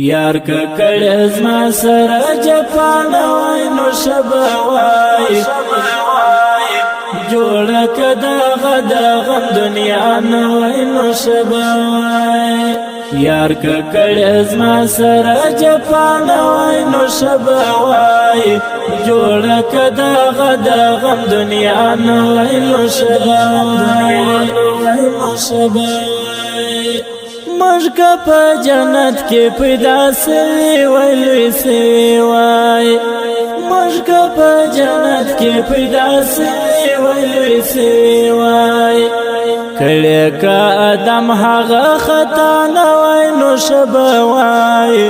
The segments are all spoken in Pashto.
یار ککړ زما سره جپان وای نو شبا وای جوړه کدا غدا غم دنیا نو وای نو شبا وای یار ککړ زما سره جپان وای نو شبا وای جوړه کدا غدا غم دنیا نو وای نو شبا وای نو شبا مشکا پا جنت کے پیدا سوی ویلوی سوی وائی مشکا پا جنت کے پیدا سوی ویلوی سوی وائی کڑے کا آدم حغا خطا نوائی نو شبا وائی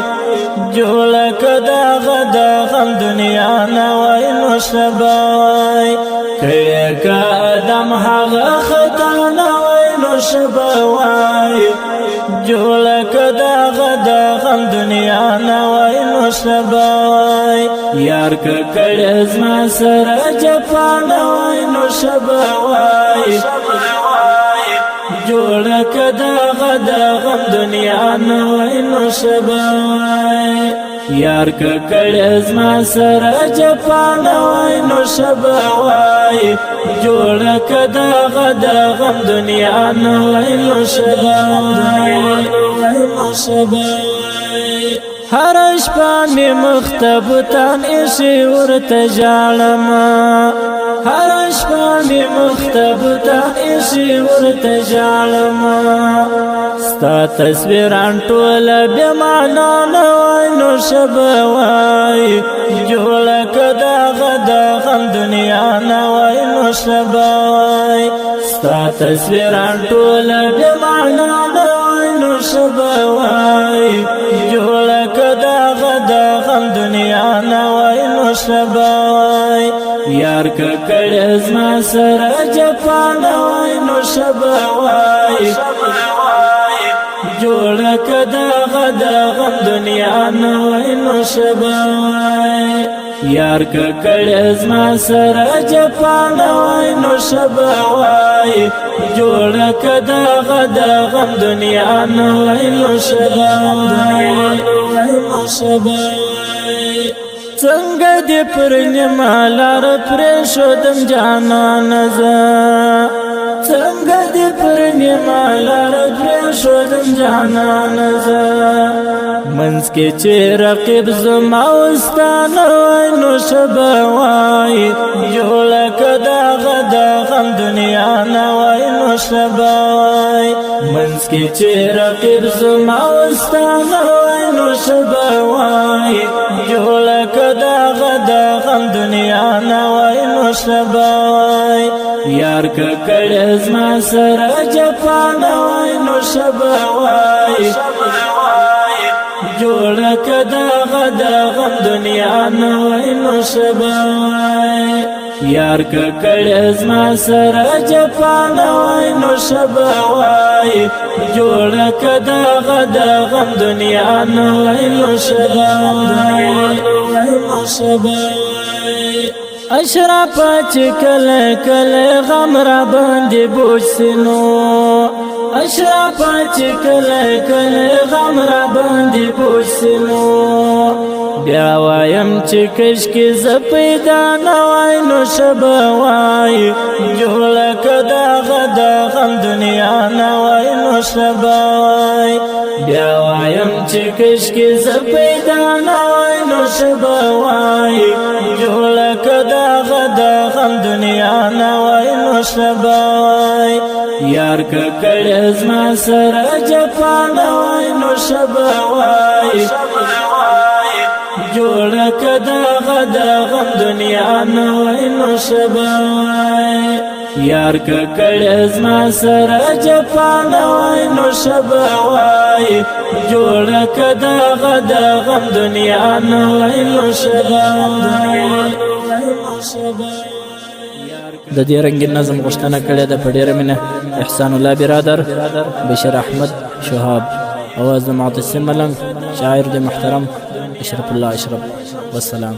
جولا کدا غدا غم دنیا نوائی نو شبا وائی کڑے کا آدم حغا خطا نوائی نو شبا وائی جوړه کدا غدا غم دنیا نوای نو شبا وای یار ککړ زما سره جپان وای نو شبا وای جوړه کدا غدا غم دنیا نوای نو شبا وای یار ککړ زما سره جپان وای نو شبا وای جوړه کدا غدا غم دنیا نوای نو شبا وای نو شبا هر شپه می مختبتان ایشی ورته ژاړم هر شپه می مختبتان ایشی ورته ژاړم ستا تصویران ټول بې معنا نه وای نو شبا وای جوړه کدا غدا غم دنیا نه وای نو شبا وای ستا تصویران ټول بې معنا نه وای نو شبا وای جوړه کدا غدا غم دنیا نه وای نو شبا وای یار ککړ زما سره جپان وای نو شبا وای جوړه کدا غدا غم دنیا نه وای نو شبا وای یار ککړ زما سره جپان وای نو شبا وای جوړه کدا غدا غم دنیا نه وای نو شبا وای نو شبا څنګه دې پر نیمه لار پرې شودم جانان زه څنګه دې پر نیمه لار پرې شودم جانان زه منځ کې چې رقیب زما وستانه وای نو شبا وای جوړه کدا غدا غم دنیا نه وای نو شبا وای منځ کې چې رقیب زما وستانه وای نو شبا وای جوړه کدا غدا غم دنیا نه وای نو شبا وای یار ککړ زما سره جپان وای نو شبا وای جوړه کدا غدا غم دنیا نه وای نو شبا وای یار ککړ زما سره جپان وای نو شبا وای جوړه کدا غدا غم دنیا نه وای نو شبا وای نو شبا اشرف چې کله کله غم را باندې بوج سينو اشرف چې کله کله غم را باندې بوج سينو بیا وایم چې کش کې ز پیدا نه وای نو شبا وای جوړه کدا غدا غم دنیا نه وای نو شبا وای بیا وایم چې کش کې ز پیدا نه وای نو شبا وای جوړه کدا غدا غم دنیا نه وای نو شبا وای یار ککړ زما سره جپان وای نو شبا وای جوړه کدا غدا غم دنیا نه وای نو شبا وای یار ککړ زما سره جپان وای نو شبا وای جوړه کدا غدا غم دنیا نه وای نو شبا د دې رنگین نظم غوښتنه کړې ده په ډېره مینه احسان الله برادر، بشیر احمد شهاب، اواز د معتصم ملنګ، شاعر د محترم اشرف الله اشرف. والسلام.